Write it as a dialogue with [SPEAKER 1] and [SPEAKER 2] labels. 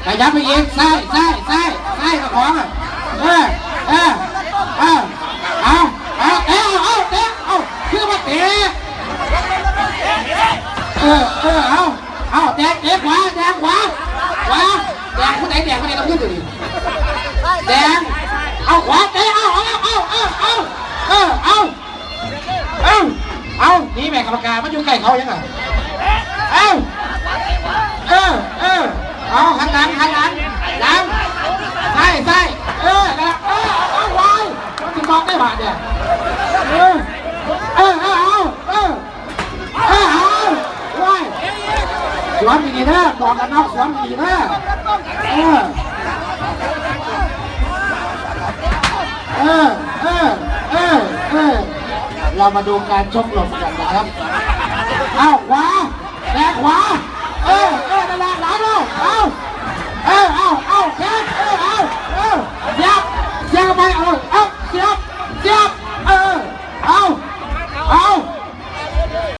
[SPEAKER 1] ขยับไปอีกซ้ายกับของอ่ะเอาคือมาเตะเอาแดงขวาแดงผู้ไหนแดงผู้ไหนต้องขึ้นอยู่ดิแดงเอาขวาเตะนี่แม่กรรมการมันอยู่ใกล้เขายังไงหันหลังใช่วายมันจะมองได้บาดเนี่ยวายสวนดีนะบอกกันนอกสวนดีนะเรามาดูการชกหลบกันนะครับขวาแดงขวา